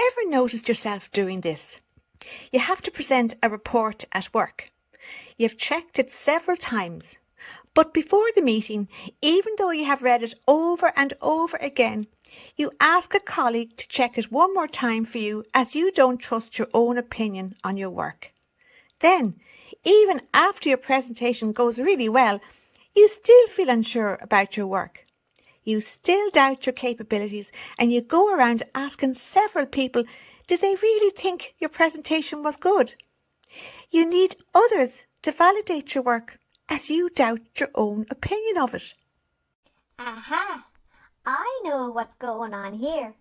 ever noticed yourself doing this? You have to present a report at work. You've checked it several times, but before the meeting, even though you have read it over and over again, you ask a colleague to check it one more time for you as you don't trust your own opinion on your work. Then, even after your presentation goes really well, you still feel unsure about your work. You still doubt your capabilities and you go around asking several people, did they really think your presentation was good? You need others to validate your work as you doubt your own opinion of it. Aha! I know what's going on here.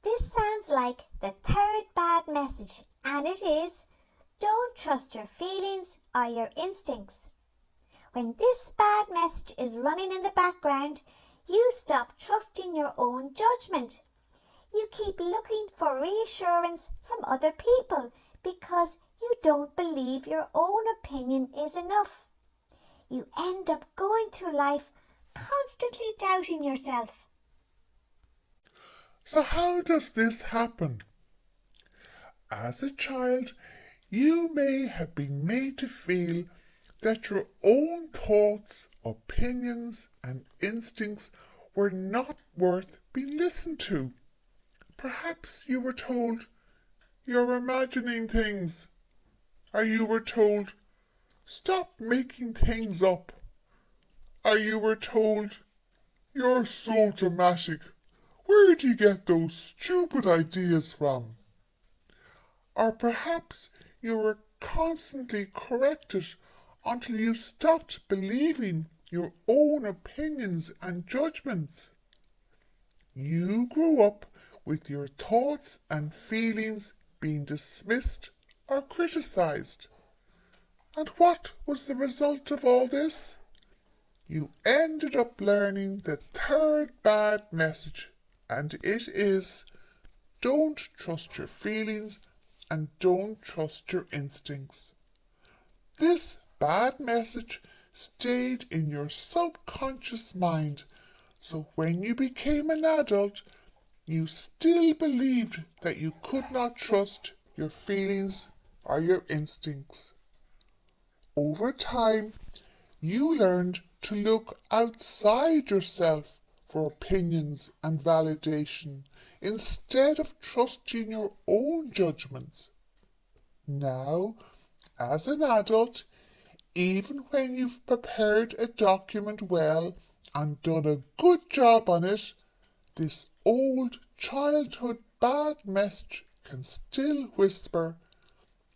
This sounds like the third bad message, and it is, don't trust your feelings or your instincts. When this bad message is running in the background, you stop trusting your own judgment. You keep looking for reassurance from other people because you don't believe your own opinion is enough. You end up going through life constantly doubting yourself. So how does this happen? As a child, you may have been made to feel that your own thoughts, opinions and instincts were not worth being listened to. Perhaps you were told, you're imagining things. Or you were told, stop making things up. Or you were told, you're so dramatic. Where do you get those stupid ideas from? Or perhaps you were constantly corrected until you stopped believing your own opinions and judgments. You grew up with your thoughts and feelings being dismissed or criticised. And what was the result of all this? You ended up learning the third bad message, and it is, don't trust your feelings and don't trust your instincts. This bad message stayed in your subconscious mind, so when you became an adult, you still believed that you could not trust your feelings or your instincts. Over time, you learned to look outside yourself for opinions and validation instead of trusting your own judgments. Now, as an adult, even when you've prepared a document well and done a good job on it, this old childhood bad message can still whisper,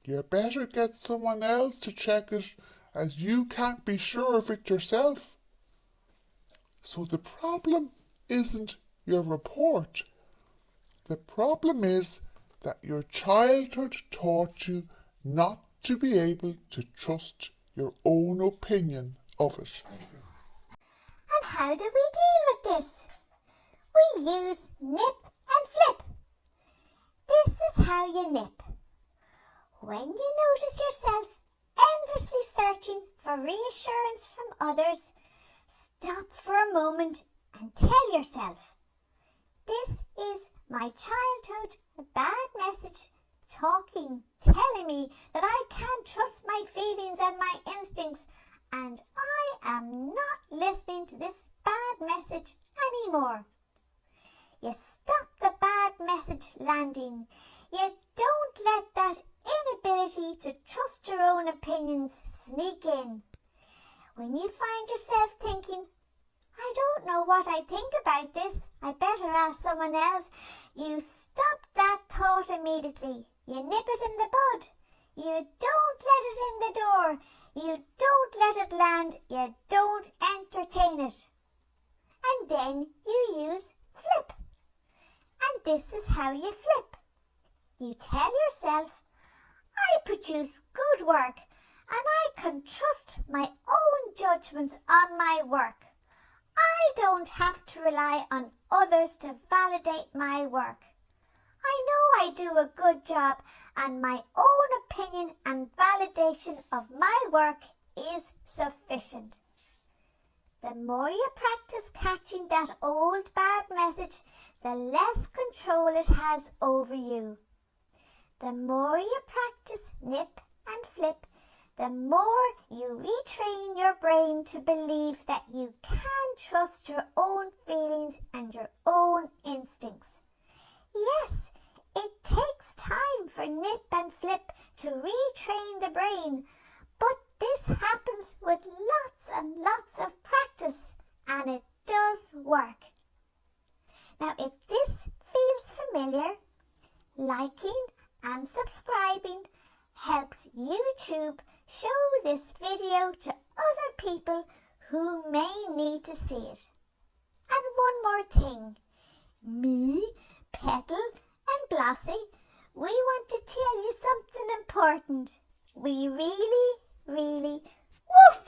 you better get someone else to check it as you can't be sure of it yourself. So the problem isn't your report. The problem is that your childhood taught you not to be able to trust your own opinion of it. And how do we deal with this? We use nip and flip. This is how you nip. When you notice yourself endlessly searching for reassurance from others, stop for a moment and tell yourself, this is my childhood bad message telling me that I can't trust my feelings and my instincts, and I am not listening to this bad message anymore. You stop the bad message landing. You don't let that inability to trust your own opinions sneak in. When you find yourself thinking, I don't know what I think about this, I better ask someone else, you stop that thought immediately. You nip it in the bud. You don't let it in the door. You don't let it land. You don't entertain it. And then you use flip. And this is how you flip. You tell yourself, I produce good work and I can trust my own judgments on my work. I don't have to rely on others to validate my work. I know I do a good job and my own opinion and validation of my work is sufficient. The The more you practice catching that old bad message, the less control it has over you. The more you practice nip and flip, the more you retrain your brain to believe that you can trust your own feelings and your own instincts. Yes, it takes time for nip and flip to retrain the brain, but this happens with lots and lots of practice, and it does work. Now, if this feels familiar, liking and subscribing helps YouTube show this video to other people who may need to see it. And one more thing, me, Petal and Blossie, we want to tell you something important. We really, woof,